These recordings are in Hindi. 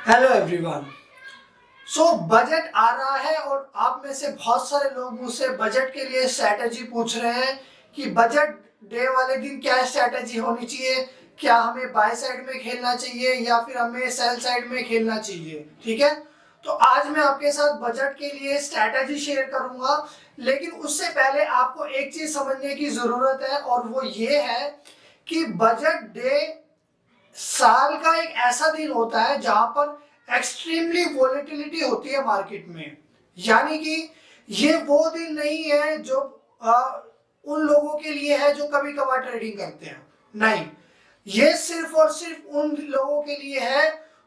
Hello everyone. बजट आ रहा है और आप में से बहुत सारे लोग मुझसे बजट के लिए स्ट्रैटेजी पूछ रहे हैं कि बजट डे वाले दिन क्या स्ट्रैटेजी होनी चाहिए, क्या हमें बाय साइड में खेलना चाहिए या फिर हमें सेल साइड में खेलना चाहिए। ठीक है, तो आज मैं आपके साथ बजट के लिए स्ट्रैटेजी शेयर करूंगा, लेकिन उससे पहले आपको एक चीज समझने की जरूरत है और वो ये है कि बजट डे साल का एक ऐसा दिन होता है जहां पर एक्सट्रीमली वोलेटिलिटी होती है मार्केट में। यानी कि ये वो दिन नहीं है जो उन लोगों के लिए है जो कभी कभार ट्रेडिंग करते हैं। नहीं, ये सिर्फ और सिर्फ उन लोगों के लिए है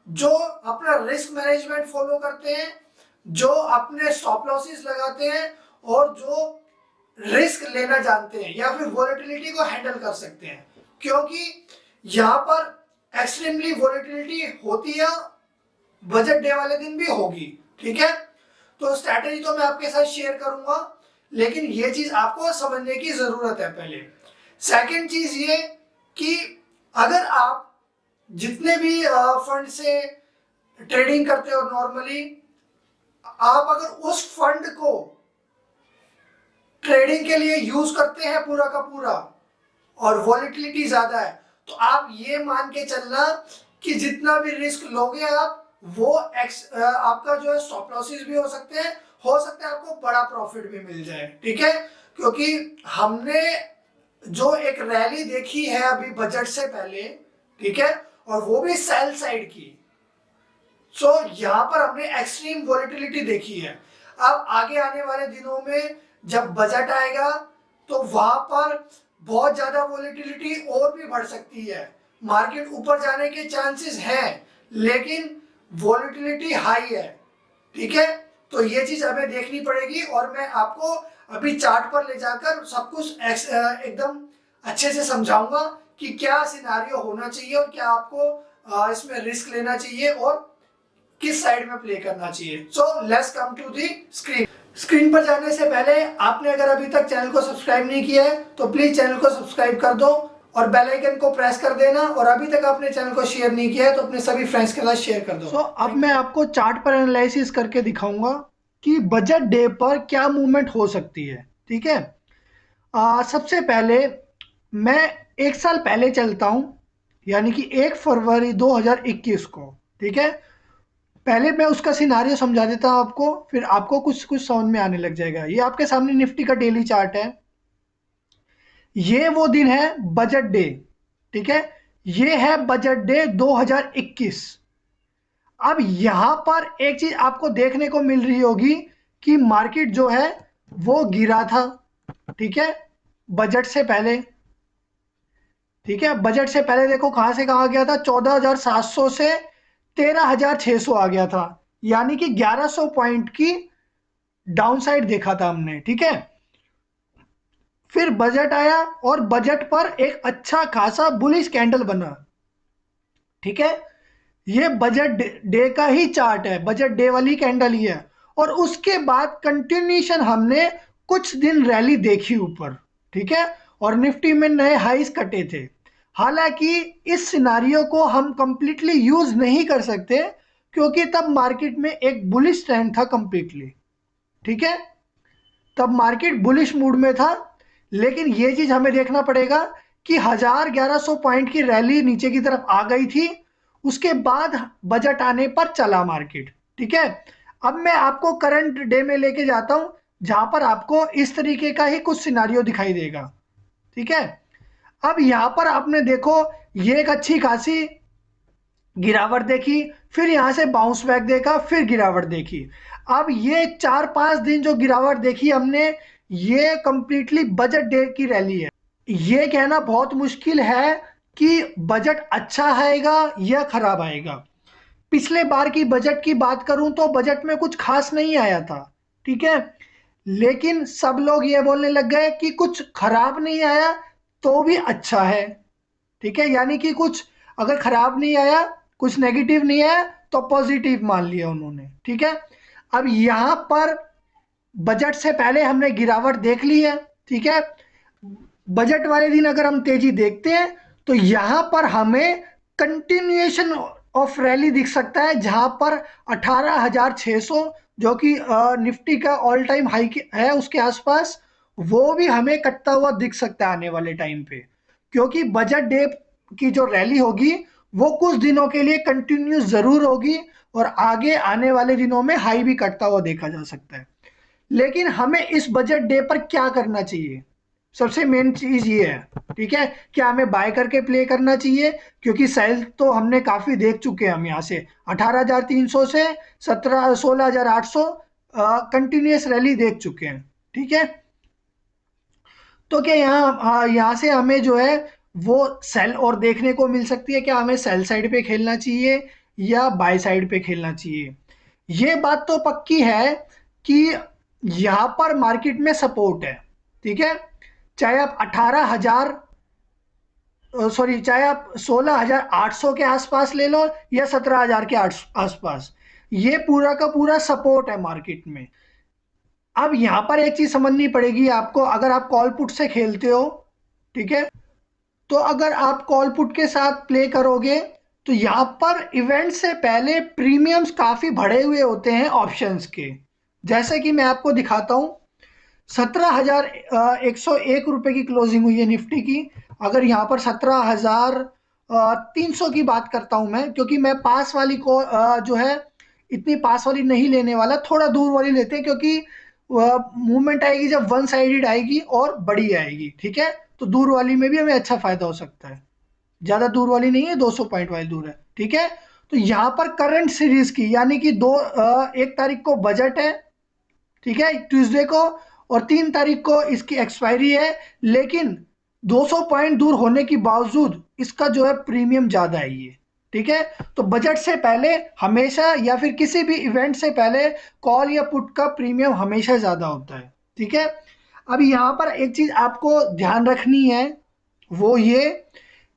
जो अपना रिस्क मैनेजमेंट फॉलो करते हैं, जो अपने स्टॉप लॉसेस लगाते हैं और जो रिस्क लेना जानते हैं या फिर वोलेटिलिटी को हैंडल कर सकते हैं। क्योंकि यहाँ पर एक्सट्रीमली वोलेटिलिटी होती है, बजट डे वाले दिन भी होगी। ठीक है, तो स्ट्रैटेजी तो मैं आपके साथ शेयर करूंगा, लेकिन ये चीज आपको समझने की जरूरत है पहले। सेकंड चीज ये कि अगर आप जितने भी फंड से ट्रेडिंग करते हो नॉर्मली, आप अगर उस फंड को ट्रेडिंग के लिए यूज करते हैं पूरा का पूरा और वॉलेटिलिटी ज्यादा है, तो आप ये मान के चलना कि जितना भी रिस्क लोगे आप वो आपका जो है स्टॉप लॉसेस भी हो सकते हैं आपको बड़ा प्रॉफिट भी मिल जाए। ठीक है, क्योंकि हमने जो एक रैली देखी है अभी बजट से पहले, ठीक है, और वो भी सेल साइड की, यहाँ पर हमने एक्सट्रीम वॉलेटिलिटी देखी है। अब आगे आने वाले दिनों में जब बजट आएगा तो वहां पर बहुत ज्यादा वॉलेटिलिटी और भी बढ़ सकती है। मार्केट ऊपर जाने के चांसेस हैं, लेकिन वॉलेटिलिटी हाई है। ठीक है, तो ये चीज हमें देखनी पड़ेगी और मैं आपको अभी चार्ट पर ले जाकर सब कुछ एकदम अच्छे से समझाऊंगा कि क्या सिनारियो होना चाहिए और क्या आपको इसमें रिस्क लेना चाहिए और किस साइड में प्ले करना चाहिए। So let's come to the screen. Screen पर जाने से पहले आपने अगर अभी तक चैनल को सब्सक्राइब नहीं किया है तो प्लीज चैनल को सब्सक्राइब कर दो और बेल आइकन को प्रेस कर देना, और अभी तक आपने चैनल को शेयर नहीं किया है तो अपने सभी फ्रेंड्स के साथ शेयर कर दो। अब मैं आपको चार्ट पर एनालिसिस करके दिखाऊंगा कि बजट डे पर क्या मूवमेंट हो सकती है। ठीक है, सबसे पहले मैं एक साल पहले चलता हूं, यानी कि 1 फरवरी 2021 को। ठीक है, पहले मैं उसका सिनारियो समझा देता हूं आपको, फिर आपको कुछ कुछ समझ में आने लग जाएगा। ये आपके सामने निफ्टी का डेली चार्ट है। ये वो दिन है बजट डे। ठीक है, ये है बजट डे 2021। अब यहां पर एक चीज आपको देखने को मिल रही होगी कि मार्केट जो है वो गिरा था। ठीक है, बजट से पहले। ठीक है, बजट से पहले देखो कहां से कहा गया था, 14,700 से 13,600 आ गया था, यानी कि 1100 पॉइंट की डाउन साइड देखा था हमने। ठीक है, फिर बजट आया और बजट पर एक अच्छा खासा बुलिश कैंडल बना। ठीक है, ये बजट डे का ही चार्ट है, बजट डे वाली कैंडल ही है। और उसके बाद कंटिन्यूशन हमने कुछ दिन रैली देखी ऊपर। ठीक है, और निफ्टी में नए हाइस कटे थे। हालांकि इस सिनारियो को हम कंप्लीटली यूज नहीं कर सकते क्योंकि तब मार्केट में एक बुलिश ट्रेंड था कंप्लीटली। ठीक है, तब मार्केट बुलिश मूड में था, लेकिन ये चीज हमें देखना पड़ेगा कि 1100 पॉइंट की रैली नीचे की तरफ आ गई थी, उसके बाद बजट आने पर चला मार्केट। ठीक है, अब मैं आपको करंट डे में लेके जाता हूं जहां पर आपको इस तरीके का ही कुछ सिनारियो दिखाई देगा। ठीक है, अब यहां पर आपने देखो ये एक अच्छी खासी गिरावट देखी, फिर यहां से बाउंस बैक देखा, फिर गिरावट देखी। अब ये 4-5 दिन जो गिरावट देखी हमने, ये कंप्लीटली बजट डे की रैली है। ये कहना बहुत मुश्किल है कि बजट अच्छा आएगा या खराब आएगा। पिछले बार की बजट की बात करूं तो बजट में कुछ खास नहीं आया था। ठीक है, लेकिन सब लोग ये बोलने लग गए कि कुछ खराब नहीं आया तो भी अच्छा है। ठीक है, यानी कि कुछ अगर खराब नहीं आया, कुछ नेगेटिव नहीं आया, तो पॉजिटिव मान लिया उन्होंने। ठीक है, अब यहां पर बजट से पहले हमने गिरावट देख ली है। ठीक है, बजट वाले दिन अगर हम तेजी देखते हैं तो यहां पर हमें कंटिन्यूएशन ऑफ रैली दिख सकता है, जहां पर 18,600 जो कि निफ्टी का ऑल टाइम हाई है उसके आसपास, वो भी हमें कटता हुआ दिख सकता है आने वाले टाइम पे। क्योंकि बजट डे की जो रैली होगी वो कुछ दिनों के लिए कंटिन्यूस जरूर होगी, और आगे आने वाले दिनों में हाई भी कटता हुआ देखा जा सकता है। लेकिन हमें इस बजट डे पर क्या करना चाहिए, सबसे मेन चीज ये है, ठीक है। क्या हमें बाय करके प्ले करना चाहिए, क्योंकि सेल तो हमने काफी देख चुके हैं हम यहाँ से 18,300 से 16,800 कंटिन्यूस रैली देख चुके हैं, ठीक है। तो क्या यहाँ से हमें जो है वो सेल और देखने को मिल सकती है, क्या हमें सेल साइड पे खेलना चाहिए या बाय साइड पे खेलना चाहिए। ये बात तो पक्की है कि यहाँ पर मार्केट में सपोर्ट है, ठीक है। चाहे आप 18,000 सॉरी चाहे आप 16,800 के आसपास ले लो या 17,000 के आसपास, ये पूरा का पूरा सपोर्ट है मार्केट में। अब यहां पर एक चीज समझनी पड़ेगी आपको, अगर आप कॉल पुट से खेलते हो, ठीक है, तो अगर आप कॉल पुट के साथ प्ले करोगे तो यहां पर इवेंट से पहले प्रीमियम्स काफी बढ़े हुए होते हैं ऑप्शंस के। जैसे कि मैं आपको दिखाता हूं, 17,101 रुपए की क्लोजिंग हुई है निफ्टी की। अगर यहाँ पर 17,300 की बात करता हूं मैं, क्योंकि मैं पास वाली को जो है इतनी पास वाली नहीं लेने वाला, थोड़ा दूर वाली लेते हैं, क्योंकि मूवमेंट आएगी जब वन साइडेड आएगी और बड़ी आएगी, ठीक है। तो दूर वाली में भी हमें अच्छा फायदा हो सकता है, ज्यादा दूर वाली नहीं है, 200 पॉइंट वाली दूर है, ठीक है। तो यहाँ पर करंट सीरीज की यानी कि 1 तारीख को बजट है, ठीक है, ट्यूसडे को, और 3 तारीख को इसकी एक्सपायरी है। लेकिन 200 पॉइंट दूर होने के बावजूद इसका जो है प्रीमियम ज्यादा है ये, ठीक है। तो बजट से पहले हमेशा या फिर किसी भी इवेंट से पहले कॉल या पुट का प्रीमियम हमेशा ज्यादा होता है, ठीक है। अब यहाँ पर एक चीज आपको ध्यान रखनी है, वो ये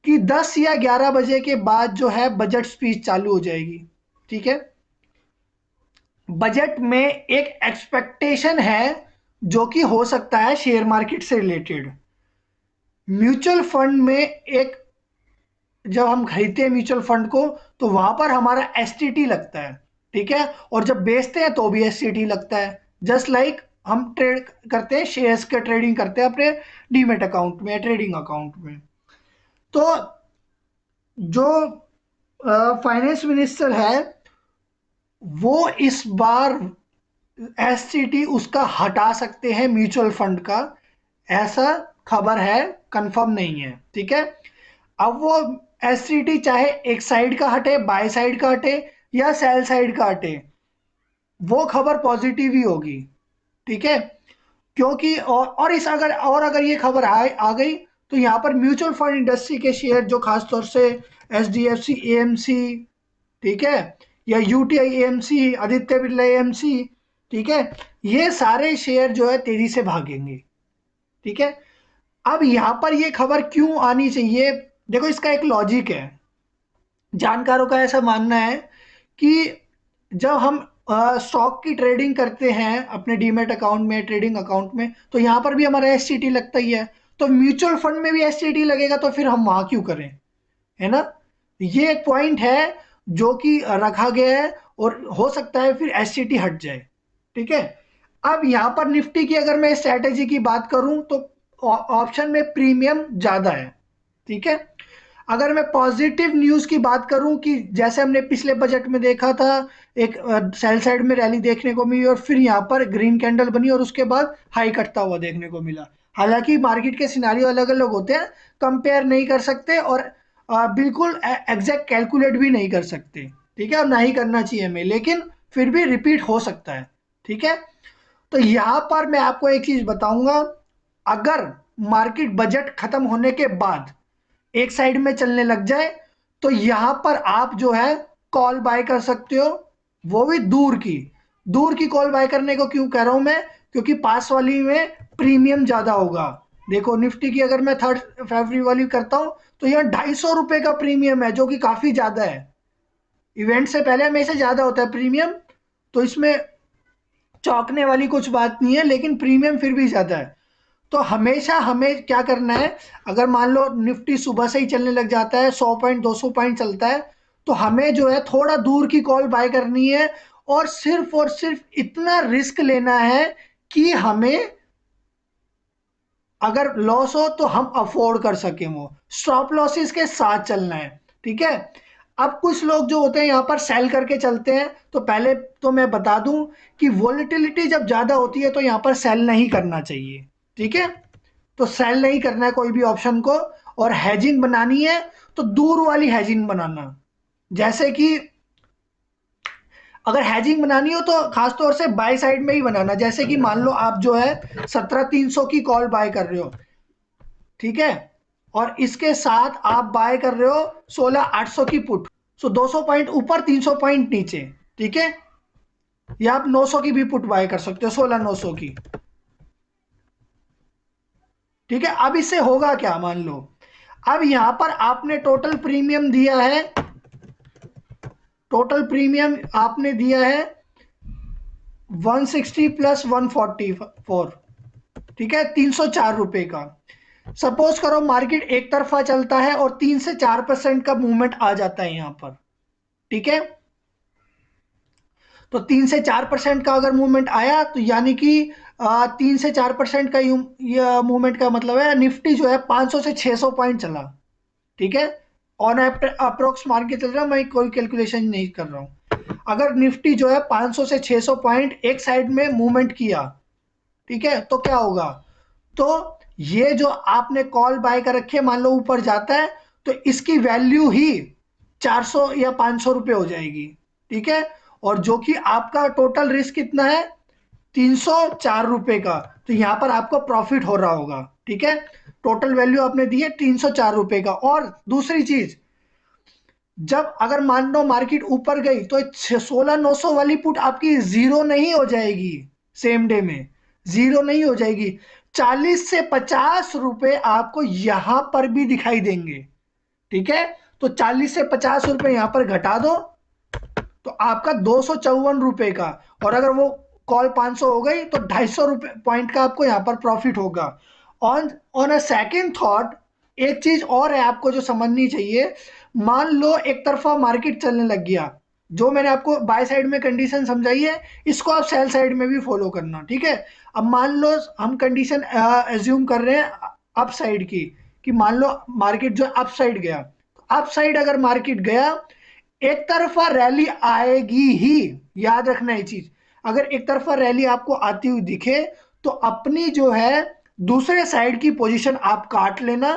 कि 10 या 11 बजे के बाद जो है बजट स्पीच चालू हो जाएगी, ठीक है। बजट में एक एक्सपेक्टेशन है जो कि हो सकता है शेयर मार्केट से रिलेटेड। म्यूचुअल फंड में एक, जब हम खरीदते हैं म्यूचुअल फंड को तो वहां पर हमारा एसटीटी लगता है, ठीक है, और जब बेचते हैं तो भी एसटीटी लगता है। जस्ट लाइक हम ट्रेड करते हैं, शेयर्स का ट्रेडिंग करते हैं अपने डीमेट अकाउंट में, ट्रेडिंग अकाउंट में। तो जो फाइनेंस मिनिस्टर है वो इस बार एसटीटी उसका हटा सकते हैं म्यूचुअल फंड का, ऐसा खबर है, कंफर्म नहीं है, ठीक है। अब वो एसटीटी चाहे एक साइड का हटे, बाय साइड का हटे या सेल साइड का हटे, वो खबर पॉजिटिव ही होगी, ठीक है। क्योंकि और इस अगर ये खबर आ गई तो यहाँ पर म्यूचुअल फंड इंडस्ट्री के शेयर जो खासतौर से एचडीएफसी एएमसी, ठीक है, या UTI AMC, Aditya Birla AMC, ठीक है, ये सारे शेयर जो है तेजी से भागेंगे, ठीक है। अब यहां पर ये खबर क्यों आनी चाहिए, देखो इसका एक लॉजिक है। जानकारों का ऐसा मानना है कि जब हम स्टॉक की ट्रेडिंग करते हैं अपने डीमेट अकाउंट में, ट्रेडिंग अकाउंट में, तो यहां पर भी हमारा एसटीटी लगता ही है। तो म्यूचुअल फंड में भी एसटीटी लगेगा, तो फिर हम वहां क्यों करें, है ना। ये एक पॉइंट है जो कि रखा गया है, और हो सकता है फिर एसटीटी हट जाए, ठीक है। अब यहां पर निफ्टी की अगर मैं स्ट्रैटेजी की बात करूं तो ऑप्शन में प्रीमियम ज्यादा है, ठीक है। अगर मैं पॉजिटिव न्यूज की बात करूं कि जैसे हमने पिछले बजट में देखा था, एक सेल साइड में रैली देखने को मिली और फिर यहां पर ग्रीन कैंडल बनी और उसके बाद हाई कटता हुआ देखने को मिला। हालांकि मार्केट के सिनारियो अलग अलग होते हैं, कंपेयर नहीं कर सकते और बिल्कुल एग्जैक्ट कैलकुलेट भी नहीं कर सकते, ठीक है, और ना ही करना चाहिए हमें, लेकिन फिर भी रिपीट हो सकता है, ठीक है। तो यहां पर मैं आपको एक चीज बताऊंगा, अगर मार्केट बजट खत्म होने के बाद एक साइड में चलने लग जाए तो यहां पर आप जो है कॉल बाय कर सकते हो, वो भी दूर की कॉल बाय करने को क्यों कह रहा हूं मैं, क्योंकि पास वाली में प्रीमियम ज्यादा होगा। देखो निफ्टी की अगर मैं 3 फरवरी वाली करता हूं तो यह 250 रुपए का प्रीमियम है, जो कि काफी ज्यादा है। इवेंट से पहले हमेशा ज्यादा होता है प्रीमियम, तो इसमें चौंकने वाली कुछ बात नहीं है, लेकिन प्रीमियम फिर भी ज्यादा है। तो हमेशा हमें क्या करना है, अगर मान लो निफ्टी सुबह से ही चलने लग जाता है, 100 पॉइंट 200 पॉइंट चलता है, तो हमें जो है थोड़ा दूर की कॉल बाय करनी है और सिर्फ इतना रिस्क लेना है कि हमें अगर लॉस हो तो हम अफोर्ड कर सकें, वो स्टॉप लॉसेस के साथ चलना है। ठीक है, अब कुछ लोग जो होते हैं यहाँ पर सेल करके चलते हैं। तो पहले तो मैं बता दूं कि वोलेटिलिटी जब ज्यादा होती है तो यहाँ पर सेल नहीं करना चाहिए। ठीक है, तो सेल नहीं करना है कोई भी ऑप्शन को। और हैजिंग बनानी है तो दूर वाली हैजिंग बनाना, जैसे कि अगर हैजिंग बनानी हो तो खासतौर से बाय साइड में ही बनाना। जैसे कि मान लो आप जो है 17,300 की कॉल बाय कर रहे हो, ठीक है, और इसके साथ आप बाय कर रहे हो 16,800 की पुट, सो 200 पॉइंट ऊपर 300 पॉइंट नीचे। ठीक है, या आप 900 की भी पुट बाय कर सकते हो, 16,900 की। ठीक है, अब इससे होगा क्या, मान लो अब यहां पर आपने टोटल प्रीमियम दिया है, टोटल प्रीमियम आपने दिया है 160 प्लस 144, ठीक है, 304 रुपए का। सपोज करो मार्केट एक तरफा चलता है और 3 से 4% का मूवमेंट आ जाता है यहां पर। ठीक है, तो 3 से 4% का अगर मूवमेंट आया तो यानी कि 3 से 4% का मूवमेंट का मतलब है निफ्टी जो है 500 से 600 पॉइंट चला। ठीक है, ऑन अप्रोक्स मान के चल रहा हूं मैं, कोई कैलकुलेशन नहीं कर रहा हूं। अगर निफ्टी जो है 500 से 600 पॉइंट एक साइड में मूवमेंट किया, ठीक है, तो क्या होगा, तो ये जो आपने कॉल बाय कर रखी है मान लो ऊपर जाता है तो इसकी वैल्यू ही 400 या 500 रुपए हो जाएगी। ठीक है, और जो कि आपका टोटल रिस्क कितना है, 304 रुपए का, तो यहां पर आपको प्रॉफिट हो रहा होगा। ठीक है, टोटल वैल्यू आपने दी है 304 रुपए का। और दूसरी चीज, जब अगर मान लो मार्केट ऊपर गई तो 16,900 वाली पुट आपकी जीरो नहीं हो जाएगी, सेम डे में जीरो नहीं हो जाएगी। 40 से 50 रुपए आपको यहां पर भी दिखाई देंगे। ठीक है, तो 40 से 50 रुपए यहां पर घटा दो तो आपका 254 रुपए का, और अगर वो कॉल 500 हो गई तो 250 रुपए पॉइंट का आपको यहां पर प्रॉफिट होगा। On on a second thought, एक चीज और है आपको जो समझनी चाहिए। मान लो एक तरफा मार्केट चलने लग गया, जो मैंने आपको बाय साइड में कंडीशन समझाई है इसको आप सेल साइड में भी फॉलो करना। ठीक है, अब मान लो हम कंडीशन एज्यूम कर रहे हैं अप साइड की, कि मान लो मार्केट जो अप साइड गया, अप साइड अगर मार्केट गया एक तरफा रैली आएगी ही, याद रखना ये चीज। अगर एक तरफा रैली आपको आती हुई दिखे तो अपनी जो है दूसरे साइड की पोजीशन आप काट लेना,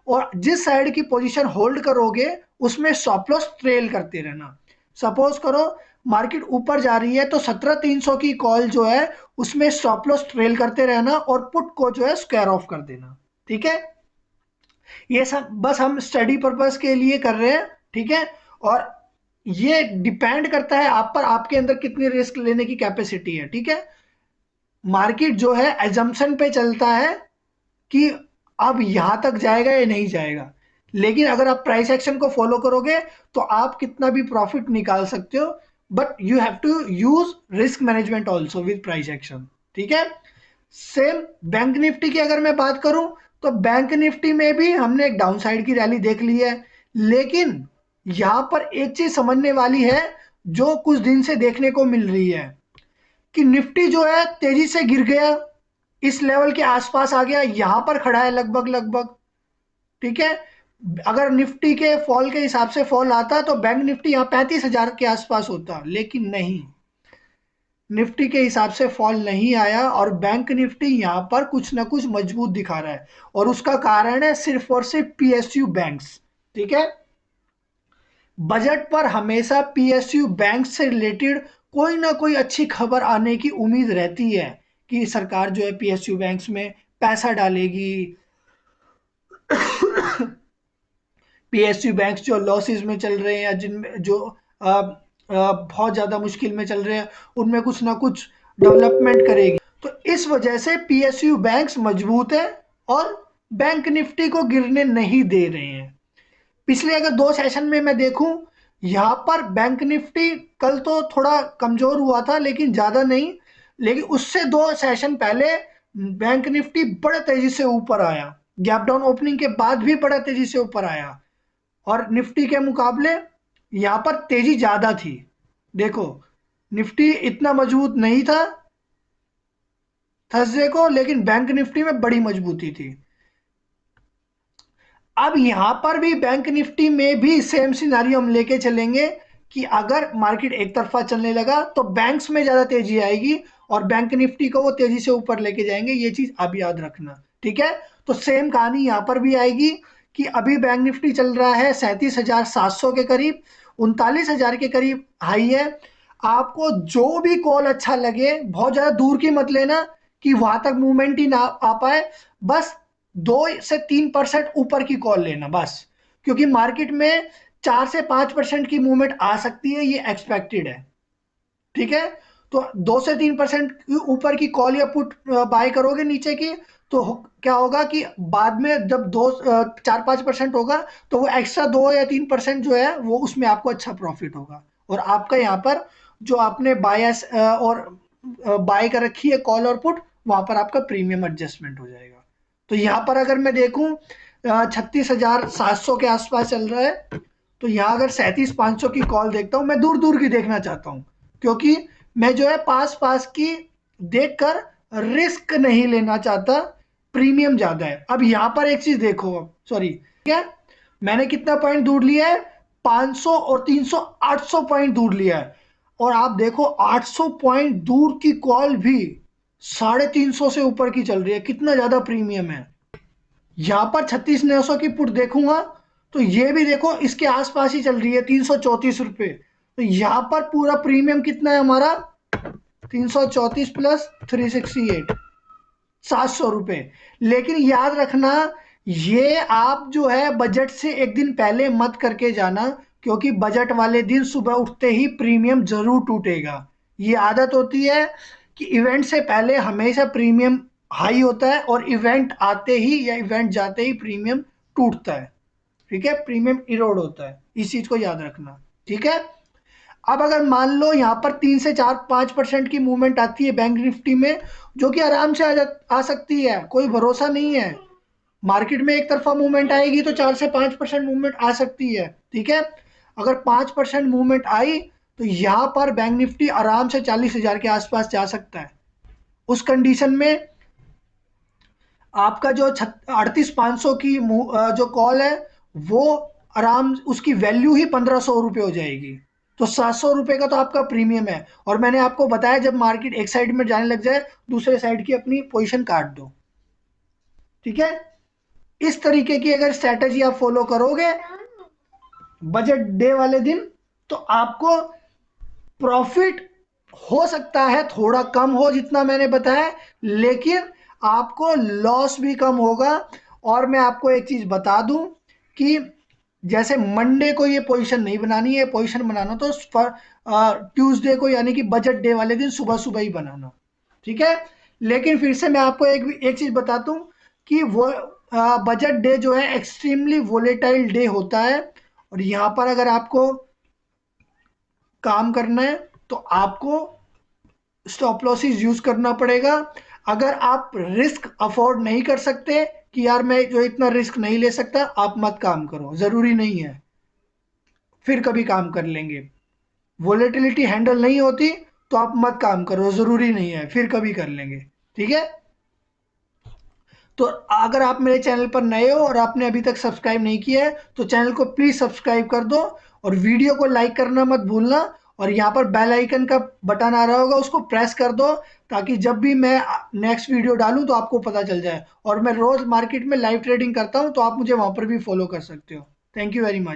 और जिस साइड की पोजीशन होल्ड करोगे उसमें स्टॉप लॉस ट्रेल करते रहना। सपोज करो मार्केट ऊपर जा रही है तो 17,300 की कॉल जो है उसमें स्टॉप लॉस ट्रेल करते रहना और पुट को जो है स्क्वायर ऑफ कर देना। ठीक है, ये सब बस हम स्टडी पर्पस के लिए कर रहे हैं। ठीक है, और ये डिपेंड करता है आप पर, आपके अंदर कितनी रिस्क लेने की कैपेसिटी है। ठीक है, मार्केट जो है एजम्पशन पे चलता है कि अब यहां तक जाएगा या नहीं जाएगा, लेकिन अगर आप प्राइस एक्शन को फॉलो करोगे तो आप कितना भी प्रॉफिट निकाल सकते हो, but you have to use risk management also with price action. ठीक है, सेम बैंक निफ्टी की अगर मैं बात करूं तो बैंक निफ्टी में भी हमने एक डाउन साइड की रैली देख ली है, लेकिन यहां पर एक चीज समझने वाली है जो कुछ दिन से देखने को मिल रही है कि निफ्टी जो है तेजी से गिर गया, इस लेवल के आसपास आ गया, यहां पर खड़ा है लगभग लगभग। ठीक है, अगर निफ्टी के फॉल के हिसाब से फॉल आता तो बैंक निफ्टी यहाँ 35,000 के आसपास होता, लेकिन नहीं, निफ्टी के हिसाब से फॉल नहीं आया और बैंक निफ्टी यहां पर कुछ ना कुछ मजबूत दिखा रहा है, और उसका कारण है सिर्फ और सिर्फ पीएसयू बैंक्स। ठीक है, बजट पर हमेशा पीएसयू बैंक से रिलेटेड कोई ना कोई अच्छी खबर आने की उम्मीद रहती है कि सरकार जो है पीएसयू बैंक्स में पैसा डालेगी, पीएसयू बैंक्स जो लॉसेस में चल रहे हैं या जिनमें जो बहुत ज़्यादा मुश्किल में चल रहे हैं उनमें कुछ ना कुछ डेवलपमेंट करेगी। तो इस वजह से पीएसयू बैंक्स मजबूत है और बैंक निफ्टी को गिरने नहीं दे रहे हैं। पिछले अगर 2 सेशन में मैं देखूं, यहाँ पर बैंक निफ्टी कल तो थोड़ा कमजोर हुआ था लेकिन ज़्यादा नहीं, लेकिन उससे 2 सेशन पहले बैंक निफ्टी बड़े तेजी से ऊपर आया, गैप डाउन ओपनिंग के बाद भी बड़ा तेजी से ऊपर आया, और निफ्टी के मुकाबले यहाँ पर तेजी ज्यादा थी। देखो निफ्टी इतना मजबूत नहीं था थर्सडे को, लेकिन बैंक निफ्टी में बड़ी मजबूती थी। अब यहां पर भी बैंक निफ्टी में भी सेम सिनारियो हम लेके चलेंगे कि अगर मार्केट एक तरफा चलने लगा तो बैंक्स में ज्यादा तेजी आएगी और बैंक निफ्टी को वो तेजी से ऊपर लेके जाएंगे। ये चीज आप याद रखना, ठीक है। तो सेम कहानी यहां पर भी आएगी कि अभी बैंक निफ्टी चल रहा है 37,700 के करीब, 39,000 के करीब हाई है। आपको जो भी कॉल अच्छा लगे, बहुत ज्यादा दूर की मत लेना कि वहां तक मूवमेंट ही ना आ पाए, बस 2 से 3% ऊपर की कॉल लेना बस, क्योंकि मार्केट में 4 से 5% की मूवमेंट आ सकती है, ये एक्सपेक्टेड है, ठीक है। तो 2 से 3% ऊपर की कॉल या पुट बाय करोगे नीचे की, तो क्या होगा कि बाद में जब 4-5% होगा तो वो एक्स्ट्रा 2 या 3% जो है वो उसमें आपको अच्छा प्रॉफिट होगा, और आपका यहाँ पर जो आपने बायस और बाय कर रखी है कॉल और पुट, वहां पर आपका प्रीमियम एडजस्टमेंट हो जाएगा। तो यहाँ पर अगर मैं देखूं 36,700 के आसपास चल रहा है, तो यहाँ अगर 37,500 की कॉल देखता हूँ, मैं दूर दूर की देखना चाहता हूँ क्योंकि मैं जो है पास पास की देखकर रिस्क नहीं लेना चाहता, प्रीमियम ज्यादा है। अब यहाँ पर एक चीज देखो, सॉरी, ठीक है, मैंने कितना पॉइंट दूर लिया है, 500 और 300, 800 पॉइंट दूर लिया है। और आप देखो 800 पॉइंट दूर की कॉल भी 350 से ऊपर की चल रही है, कितना ज्यादा प्रीमियम है। यहां पर 36,900 की पुट देखूंगा तो ये भी देखो इसके आसपास ही चल रही है, 334 रुपए। तो यहां पर पूरा प्रीमियम कितना है हमारा, 334 प्लस 368, 700 रुपए। लेकिन याद रखना, ये आप जो है बजट से एक दिन पहले मत करके जाना, क्योंकि बजट वाले दिन सुबह उठते ही प्रीमियम जरूर टूटेगा। ये आदत होती है कि इवेंट से पहले हमेशा प्रीमियम हाई होता है और इवेंट आते ही या इवेंट जाते ही प्रीमियम टूटता है, ठीक है, प्रीमियम इरोड होता है, इस चीज को याद रखना, ठीक है। अब अगर मान लो यहाँ पर 3 से 4-5% की मूवमेंट आती है बैंक निफ्टी में, जो कि आराम से आ सकती है, कोई भरोसा नहीं है। मार्केट में एक तरफा मूवमेंट आएगी तो 4 से 5% मूवमेंट आ सकती है, ठीक है। अगर 5% मूवमेंट आई तो यहाँ पर बैंक निफ्टी आराम से 40,000 के आसपास जा सकता है। उस कंडीशन में आपका जो 38,500 की जो कॉल है, वो आराम उसकी वैल्यू ही 1,500 रुपये हो जाएगी। तो 700 रुपये का तो आपका प्रीमियम है। और मैंने आपको बताया जब मार्केट एक साइड में जाने लग जाए, दूसरे साइड की अपनी पोजीशन काट दो, ठीक है। इस तरीके की अगर स्ट्रैटेजी आप फॉलो करोगे बजट डे वाले दिन, तो आपको प्रॉफिट हो सकता है थोड़ा कम हो जितना मैंने बताया, लेकिन आपको लॉस भी कम होगा। और मैं आपको एक चीज बता दूं कि जैसे मंडे को ये पोजीशन नहीं बनानी है, पोजीशन बनाना तो ट्यूसडे को यानी कि बजट डे वाले दिन सुबह सुबह ही बनाना, ठीक है। लेकिन फिर से मैं आपको एक चीज बताता हूं कि वो बजट डे जो है एक्सट्रीमली वोलेटाइल डे होता है, और यहां पर अगर आपको काम करना है तो आपको स्टॉप लॉसेस यूज करना पड़ेगा। अगर आप रिस्क अफोर्ड नहीं कर सकते कि यार मैं जो इतना रिस्क नहीं ले सकता, आप मत काम करो, जरूरी नहीं है, फिर कभी काम कर लेंगे। वोलेटिलिटी हैंडल नहीं होती तो आप मत काम करो, जरूरी नहीं है, फिर कभी कर लेंगे, ठीक है। तो अगर आप मेरे चैनल पर नए हो और आपने अभी तक सब्सक्राइब नहीं किया है तो चैनल को प्लीज सब्सक्राइब कर दो, और वीडियो को लाइक करना मत भूलना। और यहाँ पर बेल आइकन का बटन आ रहा होगा, उसको प्रेस कर दो, ताकि जब भी मैं नेक्स्ट वीडियो डालूं तो आपको पता चल जाए। और मैं रोज मार्केट में लाइव ट्रेडिंग करता हूं, तो आप मुझे वहां पर भी फॉलो कर सकते हो। Thank you very much.